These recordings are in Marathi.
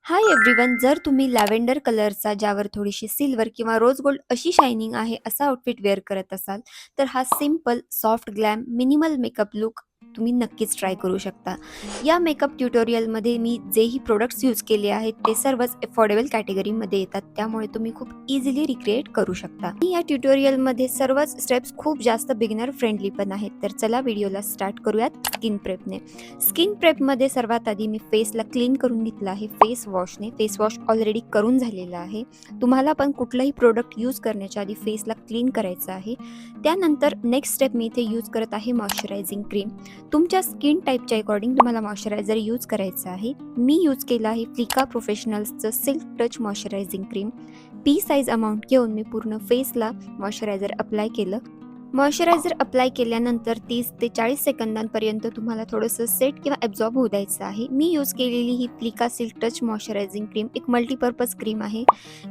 हाय एव्हरीवन, जर तुम्ही लॅव्हेंडर कलरचा ज्यावर थोडीशी सिल्वर किंवा रोज गोल्ड अशी शायनिंग आहे असा आउटफिट वेअर करत असाल, तर हा simple, soft glam, minimal makeup look तुम्ही नक्कीच ट्राय करू शकता. या मेकअप ट्युटोरियलमध्ये मी जेही प्रोडक्ट्स यूज केले आहेत ते सर्वच अफोर्डेबल कॅटेगरीमध्ये येतात, त्यामुळे तुम्ही खूप इझिली रिक्रिएट करू शकता. आणि या ट्युटोरियलमध्ये सर्वच स्टेप्स खूप जास्त बिगिनर फ्रेंडली पण आहेत. तर चला व्हिडिओला स्टार्ट करूयात स्किन प्रेपने. स्किन प्रेपमध्ये सर्वात आधी मी फेसला क्लीन करून घेतलं आहे फेस वॉशने. फेस वॉश ऑलरेडी करून झालेला आहे. तुम्हाला पण कुठलंही प्रोडक्ट यूज करण्याच्या आधी फेसला क्लीन करायचं आहे. त्यानंतर नेक्स्ट स्टेप मी इथे यूज करत आहे मॉइश्चरायझिंग क्रीम. तुमच्या स्किन टाईपच्या अकॉर्डिंग तुम्हाला मॉइश्चरायझर यूज करायचं आहे. मी यूज केलं आहे फ्लिका प्रोफेशनल्सचं silk touch moisturizing cream. Pea size amount घेऊन मी पूर्ण फेसला मॉइश्चरायझर अप्लाय केलं. मॉइश्चरायझर अप्लाय केल्यानंतर 30 ते 40 सेकंदांपर्यंत तुम्हाला थोडंसं सेट किंवा ॲब्झॉर्ब होऊ द्यायचं आहे. मी यूज केलेली ही फ्लिका सिल्क टच मॉइश्चरायझिंग क्रीम एक मल्टीपर्पज क्रीम आहे,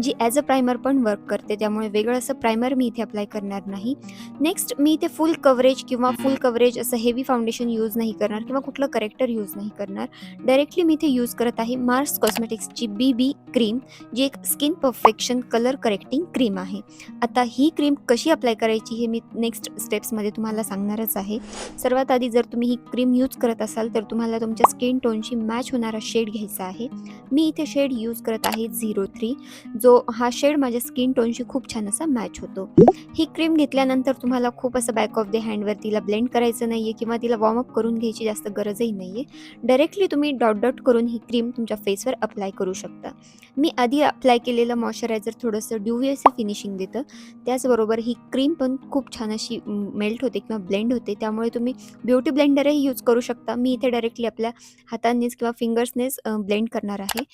जी ॲज अ प्रायमर पण वर्क करते. त्यामुळे वेगळं असं प्रायमर मी इथे अप्लाय करणार नाही. नेक्स्ट मी इथे फुल कव्हरेज असं हेवी फाउंडेशन यूज नाही करणार किंवा कुठलं करेक्टर यूज नाही करणार. डायरेक्टली मी इथे यूज करत आहे मार्स कॉस्मेटिक्सची BB क्रीम, जी एक skin perfection colour correcting cream आहे. आता ही क्रीम कशी अप्लाय करायची हे मी नेक्स्ट स्टेप्समध्ये तुम्हाला सांगणारच आहे. सर्वात आधी जर तुम्ही ही क्रीम यूज करत असाल तर तुम्हाला तुमच्या स्किन टोनशी मॅच होणारा शेड घ्यायचा आहे. मी इथे शेड यूज करत आहे 03, जो हा शेड माझ्या स्किन टोनशी खूप छान असा मॅच होतो. ही क्रीम घेतल्यानंतर तुम्हाला खूप असं बॅक ऑफ द हँडवर तिला ब्लेंड करायचं नाही आहे किंवा तिला वॉर्मअप करून घ्यायची जास्त गरजही नाही आहे. डायरेक्टली तुम्ही डॉट डॉट करून ही क्रीम तुमच्या फेसवर अप्लाय करू शकता. मी आधी अप्लाय केलेलं मॉइश्चरायझर थोडंसं ड्यूवी असं फिनिशिंग देतं. त्याचबरोबर ही क्रीम पण खूप छान अशी मेल्ट होते किंवा ब्लेंड होते. त्यामुळे तुम्ही ब्युटी ब्लेंडरही यूज करू शकता. मी इथे डायरेक्टली आपल्या हातांनीच किंवा फिंगर्सनेच ब्लेंड करणार आहे.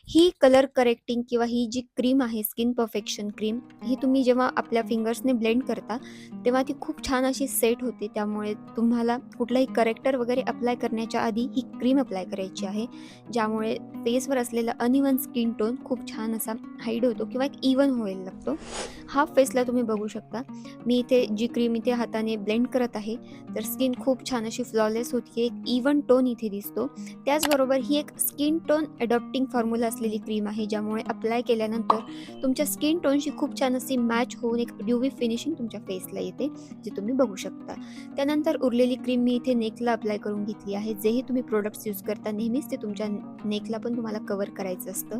ही कलर करेक्टिंग किंवा ही जी क्रीम आहे स्किन परफेक्शन क्रीम, ही तुम्ही जेव्हा आपल्या फिंगर्सने ब्लेंड करता तेव्हा ती खूप छान अशी सेट होते. त्यामुळे तुम्हाला कुठलाही करेक्टर वगैरे अप्लाय करण्याच्या आधी ही क्रीम अप्लाय करायची आहे, ज्यामुळे फेसवर असलेला अनइवन स्किन टोन खूप छान असा हाईड होतो किंवा एक इवन व्हायला लागतो. हाफ फेसला तुम्ही बघू शकता. मी इथे जी क्रीम इथे हाताने ब्लेंड करत आहे, तर स्किन खूप छान अशी फ्लॉलेस होती. एक इवन टोन इथे दिसतो. त्याचबरोबर ही एक स्किन टोन अडॉप्टिंग फॉर्म्युला असलेली क्रीम आहे, ज्यामुळे अप्लाय केल्यानंतर तुमच्या स्किन टोनशी खूप छान अशी मॅच होऊन एक ड्यूवी फिनिशिंग तुमच्या फेसला येते, जे तुम्ही बघू शकता. त्यानंतर उरलेली क्रीम मी इथे नेकला अप्लाय करून घेतली आहे. जेही तुम्ही प्रोडक्ट्स यूज करता नेहमीच ते तुमच्या नेकला पण तुम्हाला कव्हर करायचं असतं.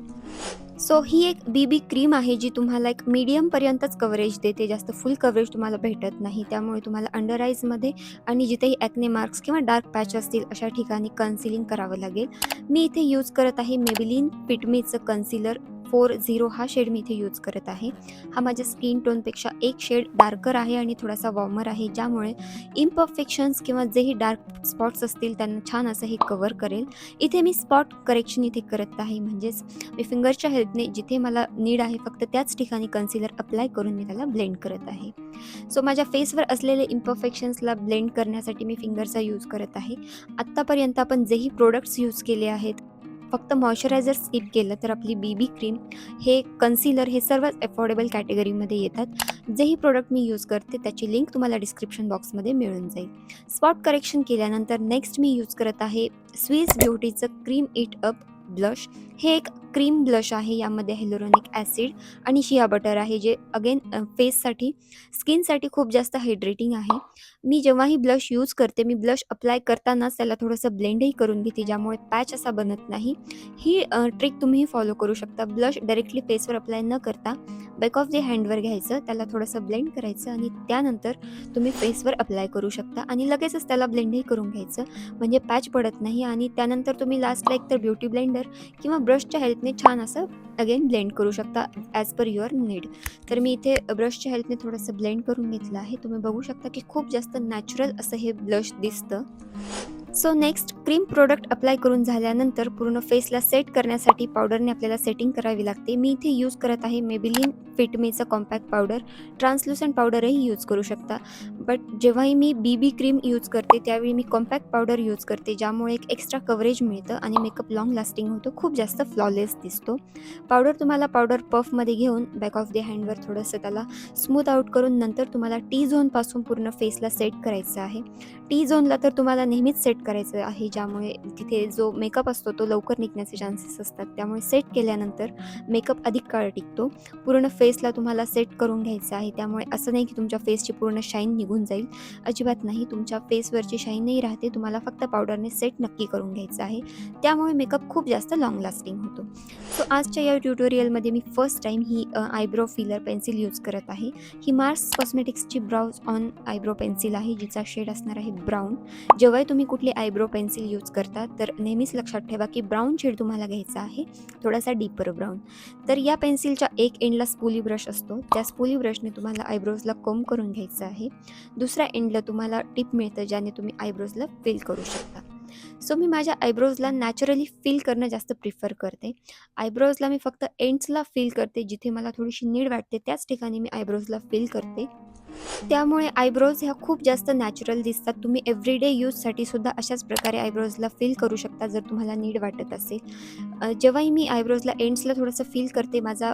सो ही एक BB क्रीम आहे, जी तुम्हाला एक मीडियमपर्यंतच कव्हरेज देते. जास्त फुल कव्हरेज तुम्हाला भेटत नाही. त्यामुळे तुम्हाला अंडर आईजमध्ये आणि जिथेही ॲक्ने मार्क्स किंवा डार्क पॅच असतील अशा ठिकाणी कन्सिलिंग करावं लागेल. मी इथे यूज करत आहे मेबेलिन फिट मीचं कन्सिलर 40 हा शेड मी इथे यूज करत आहे. हा माझ्या स्किन टोनपेक्षा एक शेड डार्कर आहे आणि थोडासा वॉर्मर आहे, ज्यामुळे इम्परफेक्शन्स किंवा जेही डार्क स्पॉट्स असतील त्यांना छान असं हे कव्हर करेल. इथे मी स्पॉट करेक्शन इथे करत आहे, म्हणजेच मी फिंगरच्या हेल्पने जिथे मला नीड आहे फक्त त्याच ठिकाणी कन्सिलर अप्लाय करून मी त्याला ब्लेंड करत आहे. सो माझ्या फेसवर असलेले इम्परफेक्शन्सला ब्लेंड करण्यासाठी मी फिंगरचा यूज करत आहे. आत्तापर्यंत आपण जेही प्रोडक्ट्स यूज केले आहेत, फक्त मॉइश्चरायझर स्किप केलं तर आपली BB क्रीम, हे कन्सिलर, हे सर्वच अफोर्डेबल कॅटेगरीमध्ये येतात. जेही प्रोडक्ट मी यूज करते त्याची लिंक तुम्हाला डिस्क्रिप्शन बॉक्समध्ये मिळून जाईल. स्पॉट करेक्शन केल्यानंतर नेक्स्ट मी यूज करत आहे स्विस ब्युटीचं क्रीम इट अप ब्लश. हे एक क्रीम ब्लश आहे. यामध्ये हिअलुरॉनिक ॲसिड आणि शिया बटर आहे, जे अगेन फेससाठी, स्किनसाठी खूप जास्त हायड्रेटिंग आहे. मी जेव्हाही ब्लश यूज करते, मी ब्लश अप्लाय करतानाच त्याला थोडंसं ब्लेंडही करून घेते, ज्यामुळे पॅच असा बनत नाही. ही ट्रिक तुम्ही फॉलो करू शकता. ब्लश डायरेक्टली फेसवर अप्लाय न करता बॅक ऑफ द हँडवर घ्यायचं, त्याला थोडंसं ब्लेंड करायचं आणि त्यानंतर तुम्ही फेसवर अप्लाय करू शकता आणि लगेचच त्याला ब्लेंडही करून घ्यायचं, म्हणजे पॅच पडत नाही. आणि त्यानंतर तुम्ही लास्टला एकतर ब्युटी ब्लेंडर किंवा ब्रशच्या हेल्पने छान असं अगेन ब्लेंड करू शकता ॲज पर युअर नीड. तर मी इथे ब्रशच्या हेल्पने थोडंसं ब्लेंड करून घेतलं आहे. तुम्ही बघू शकता की खूप जास्त नॅचरल असं हे ब्लश दिसतं. So next cream product apply करून झाल्यानंतर पूर्ण फेसला सेट करण्यासाठी पावडरने आपल्याला सेटिंग करावी लागते. मी इथे यूज करत आहे मेबेलिन फिट मीचं कॉम्पॅक्ट पावडर. ट्रान्सल्युसंट पावडरही यूज करू शकता. बट जेव्हाही मी बी क्रीम यूज करते त्यावेळी मी कॉम्पॅक्ट पावडर यूज करते, ज्यामुळे एक एक्स्ट्रा कव्हरेज मिळतं आणि मेकअप लाँग लास्टिंग होतो, खूप जास्त फ्लॉलेस दिसतो. पावडर पफमध्ये घेऊन बॅक ऑफ द हँडवर थोडंसं त्याला स्मूथ आउट करून नंतर तुम्हाला टी झोनपासून पूर्ण फेसला सेट करायचं आहे. टी झोनला तर तुम्हाला नेहमीच सेट करायचं आहे, ज्यामुळे तिथे जो मेकअप असतो तो लवकर निघण्याचे चान्सेस असतात. त्यामुळे सेट केल्यानंतर मेकअप अधिक काळ टिकतो. पूर्ण फेसला तुम्हाला सेट करून घ्यायचं आहे. त्यामुळे असं नाही की तुमच्या फेसची पूर्ण शाईन निघून जाईल, अजिबात नाही. तुमच्या फेसवरची शाईनही राहते. तुम्हाला फक्त पावडरने सेट नक्की करून घ्यायचं आहे. त्यामुळे मेकअप खूप जास्त लाँग लास्टिंग होतो. सो आजच्या या ट्युटोरियलमध्ये मी फर्स्ट टाईम ही आयब्रो फिलर पेन्सिल यूज करत आहे. ही मार्स कॉस्मेटिक्सची ब्राउज ऑन आयब्रो पेन्सिल आहे, जिचा शेड असणार आहे ब्राऊन. जेव्हाही तुम्ही कुठली आयब्रो पेन्सिल यूज करता तर नेहमीच लक्षात ठेवा की ब्राऊन शेड तुम्हाला घ्यायचा आहे, थोडासा डीपर ब्राऊन. तर या पेन्सिलच्या एक एंडला स्पूली ब्रश असतो. त्या स्पूली ब्रशने तुम्हाला आयब्रोजला कोम्ब करून घ्यायचं आहे. दुसऱ्या एंडला तुम्हाला टिप मिळतं, ज्याने तुम्ही आयब्रोजला फिल करू शकता. सो मी माझ्या आयब्रोजला नॅचरली फिल करणं जास्त प्रिफर करते. आयब्रोजला मी फक्त एंड्सला फिल करते, जिथे मला थोडीशी नीड वाटते त्याच ठिकाणी मी आयब्रोजला फिल करते. त्यामुळे आयब्रोज ह्या खूप जास्त नॅचरल दिसतात. तुम्ही एव्हरीडे यूजसाठी सुद्धा अशाच प्रकारे आयब्रोजला फिल करू शकता, जर तुम्हाला नीड वाटत असेल. जेव्हाही मी आयब्रोजला एंड्सला थोडंसं फिल करते, माझा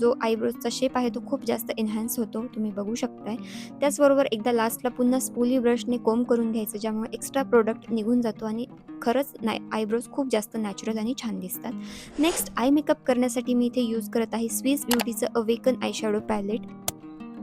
जो आयब्रोजचा शेप आहे तो खूप जास्त एन्हान्स होतो, तुम्ही बघू शकताय. त्याचबरोबर एकदा लास्टला पुन्हा स्पूली ब्रशने कोम्ब करून घ्यायचं, ज्यामुळे एक्स्ट्रा प्रोडक्ट निघून जातो आणि खरंच आयब्रोज खूप जास्त नॅचरल आणि छान दिसतात. नेक्स्ट आय मेकअप करण्यासाठी मी इथे यूज करत आहे स्विस ब्युटीचं अवेकन आय शॅडो पॅलेट.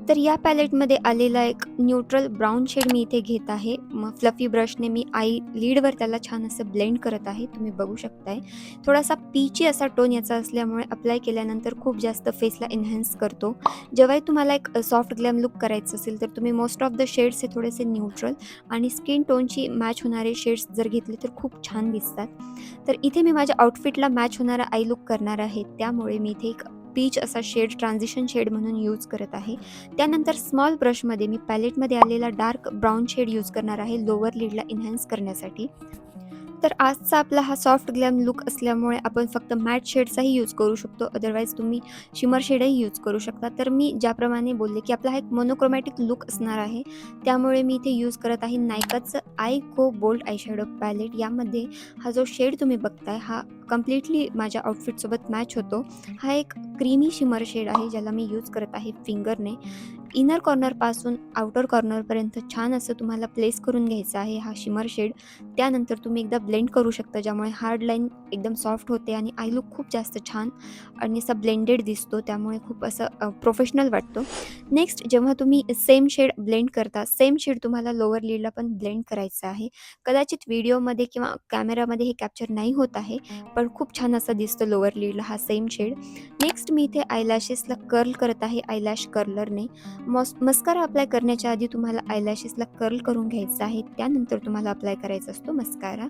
तर या पॅलेटमध्ये आलेला एक न्यूट्रल ब्राऊन शेड मी इथे घेत आहे. मग फ्लफी ब्रशने मी आय लीडवर त्याला छान असं ब्लेंड करत आहे, तुम्ही बघू शकताय. थोडासा पीची असा टोन याचा असल्यामुळे अप्लाय केल्यानंतर खूप जास्त फेसला एन्हान्स करतो. जेव्हाही तुम्हाला एक सॉफ्ट ग्लॅम लुक करायचं असेल तर तुम्ही मोस्ट ऑफ द शेड्स हे थोडेसे न्यूट्रल आणि स्किन टोनची मॅच होणारे शेड्स जर घेतले तर खूप छान दिसतात. तर इथे मी माझ्या आउटफिटला मॅच होणारा आय लुक करणार आहे, त्यामुळे मी इथे एक पीच असा शेड ट्रान्झिशन शेड म्हणून यूज करत आहे. त्यानंतर स्मॉल ब्रशमध्ये मी पॅलेटमध्ये आलेला डार्क ब्राऊन शेड यूज करणार आहे लोअर लिडला एन्हान्स करण्यासाठी. तर आजचा आपला हा सॉफ्ट ग्लॅम लुक असल्यामुळे आपण फक्त मॅट शेडचाही यूज करू शकतो, अदरवाईज तुम्ही शिमर शेडही यूज करू शकता. तर मी ज्याप्रमाणे बोलले की आपला हा एक मोनोक्रोमॅटिक लुक असणार आहे, त्यामुळे मी इथे यूज करत आहे नायकाचं आय को बोल्ड आय शॅडो पॅलेट. यामध्ये हा जो शेड तुम्ही बघताय हा कम्प्लिटली माझ्या आउटफिटसोबत मॅच होतो. हा एक क्रीमी शिमर शेड आहे, ज्याला मी यूज करत आहे फिंगरने. इनर कॉर्नरपासून आउटर कॉर्नरपर्यंत छान असं तुम्हाला प्लेस करून घ्यायचं आहे हा शिमर शेड. त्यानंतर तुम्ही एकदा ब्लेंड करू शकता, ज्यामुळे हार्ड लाईन एकदम सॉफ्ट होते आणि आय लुक खूप जास्त छान आणि असा ब्लेंडेड दिसतो, त्यामुळे खूप असं प्रोफेशनल वाटतो. नेक्स्ट जेव्हा तुम्ही सेम शेड ब्लेंड करता, सेम शेड तुम्हाला लोअर लिडला पण ब्लेंड करायचं आहे. कदाचित व्हिडिओमध्ये किंवा कॅमेरामध्ये हे कॅप्चर नाही होत आहे, पण खूप छान असं दिसतं लोअर लिडला हा सेम शेड. नेक्स्ट मी इथे आयलॅशेसला कर्ल करत आहे आयलॅश कर्लरने. मस्कारा अप्लाय करण्याच्या आधी तुम्हाला आयलॅशेसला कर्ल करून घ्यायचं आहे, त्यानंतर तुम्हाला अप्लाय करायचा असतो मस्कारा.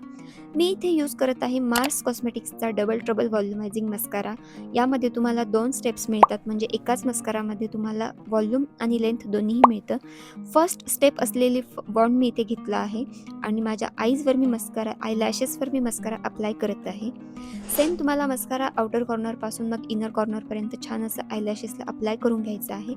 मी इथे यूज करत आहे मार्स कॉस्मेटिक्सचा डबल ट्रबल व्हॉल्युमायझिंग मस्कारा. यामध्ये तुम्हाला 2 स्टेप्स मिळतात, म्हणजे एकाच मस्कारामध्ये तुम्हाला व्हॉल्यूम आणि लेंथ दोन्हीही मिळतं. फर्स्ट स्टेप असलेली बॉन्ड मी इथे घेतला आहे आणि माझ्या आईजवर मी मस्कारा, आयलॅशेसवर मी मस्कारा अप्लाय करत आहे. सेम तुम्हाला मस्कारा आउटर कॉर्नरपासून मग इनर कॉर्नरपर्यंत छान असं आयलॅशेसला अप्लाय करून घ्यायचं आहे,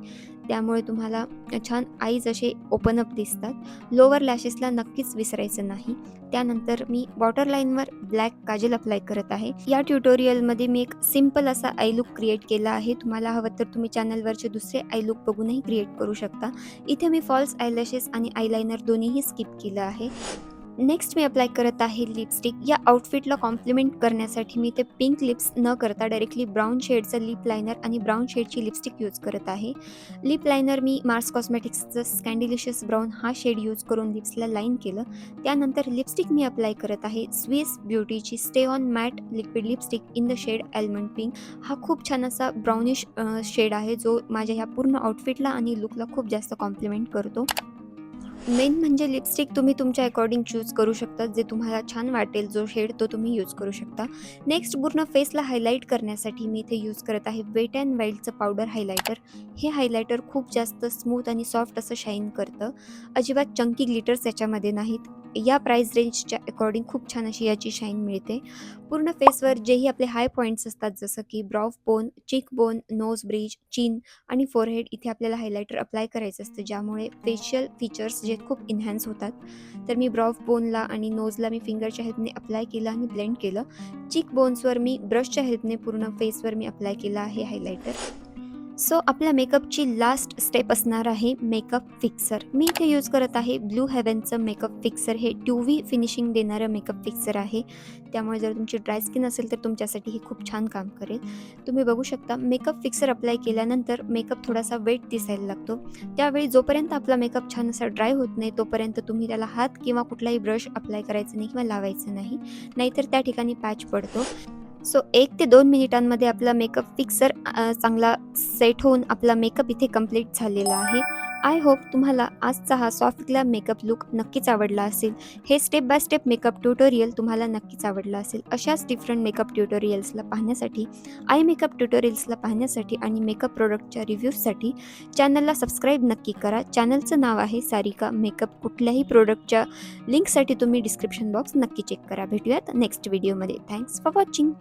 त्यामुळे तुम्हाला छान आईज असे ओपन अप दिसतात. लोअर लॅशेसला नक्कीच विसरायचं नाही. त्यानंतर मी वॉटर लाईनवर ब्लॅक काजल अप्लाय करत आहे. या ट्युटोरियलमध्ये मी एक सिम्पल असा आय लुक क्रिएट केला आहे. तुम्हाला हवं तर तुम्ही चॅनलवरचे दुसरे आय लुक बघूनही क्रिएट करू शकता. इथे मी फॉल्स आयलॅशेस आणि आयलायनर दोन्हीही स्किप केलं आहे. नेक्स्ट मी अप्लाय करत आहे लिपस्टिक. या आउटफिटला कॉम्प्लिमेंट करण्यासाठी मी ते पिंक लिप्स न करता डायरेक्टली ब्राऊन शेडचं लिप लायनर आणि ब्राऊन शेडची लिपस्टिक यूज करत आहे. लिप लायनर मी मार्स कॉस्मेटिक्सचं स्कॅन्डिलिशियस ब्राऊन हा शेड यूज करून लिप्सला लाईन केलं. त्यानंतर लिपस्टिक मी अप्लाय करत आहे स्विस ब्युटीची stay on matte liquid lipstick in the shade almond pink. हा खूप छान असा ब्राउनिश शेड आहे, जो माझ्या ह्या पूर्ण आउटफिटला आणि लुकला खूप जास्त कॉम्प्लिमेंट करतो. मेन म्हणजे लिपस्टिक तुम्ही तुमच्या अकॉर्डिंग चूज करू शकता, जे तुम्हाला छान वाटेल जो शेड तो तुम्ही यूज करू शकता. नेक्स्ट पूर्ण फेसला हायलाईट करण्यासाठी मी इथे यूज करत आहे वेट अँड वाईल्डचं पावडर हायलायटर. हे हायलायटर खूप जास्त स्मूथ आणि सॉफ्ट असं शाईन करतं. अजिबात चंकी ग्लिटर्स याच्यामध्ये नाहीत. या प्राईस रेंजच्या अकॉर्डिंग खूप छान अशी याची शाईन मिळते. पूर्ण फेसवर जेही आपले हाय पॉईंट्स असतात, जसं की brow bone, cheek bone, nose bridge, chin आणि फोरहेड, इथे आपल्याला हायलायटर अप्लाय करायचं असतं, ज्यामुळे फेशियल फीचर्स जे खूप इन्हॅन्स होतात. तर मी ब्रॉव बोनला आणि नोजला मी फिंगरच्या हेल्पने अप्लाय केलं आणि ब्लेंड केलं. चीक बोन्सवर मी ब्रशच्या हेल्पने पूर्ण फेसवर मी अप्लाय केलं आहे हायलायटर. सो आपल्या मेकअपची लास्ट स्टेप असणार आहे मेकअप फिक्सर. मी इथे यूज करत आहे ब्लू हेवनचं मेकअप फिक्सर. हे 2V फिनिशिंग देणारं मेकअप फिक्सर आहे. त्यामुळे जर तुमची ड्राय स्किन असेल तर तुमच्यासाठी हे खूप छान काम करेल. तुम्ही बघू शकता, मेकअप फिक्सर अप्लाय केल्यानंतर मेकअप थोडासा वेट दिसायला लागतो. त्यावेळी जोपर्यंत आपला मेकअप छान असा ड्राय होत नाही तोपर्यंत तुम्ही त्याला हात किंवा कुठलाही ब्रश अप्लाय करायचं नाही किंवा लावायचं नाही, नाहीतर त्या ठिकाणी पॅच पडतो. सो 1 ते 2 मिनिटांमध्ये आपला मेकअप फिक्सर चांगला सेट होऊन आपला मेकअप इथे कंप्लीट झालेला आहे. आय होप तुम्हाला आजचा हा सॉफ्ट ग्लॅम मेकअप लूक नक्कीच आवडला असेल. हे step by step makeup tutorial तुम्हाला नक्कीच आवडलं असेल. अशाच डिफरंट मेकअप ट्युटोरियल्सला पाहण्यासाठी, आय मेकअप ट्युटोरियल्सला पाहण्यासाठी आणि मेकअप प्रोडक्टच्या रिव्ह्यूजसाठी चॅनलला सबस्क्राईब नक्की करा. चॅनलचं नाव आहे सारिका मेकअप. कुठल्याही प्रोडक्टच्या लिंकसाठी तुम्ही डिस्क्रिप्शन बॉक्स नक्की चेक करा. भेटूयात नेक्स्ट व्हिडिओमध्ये. Thanks for watching.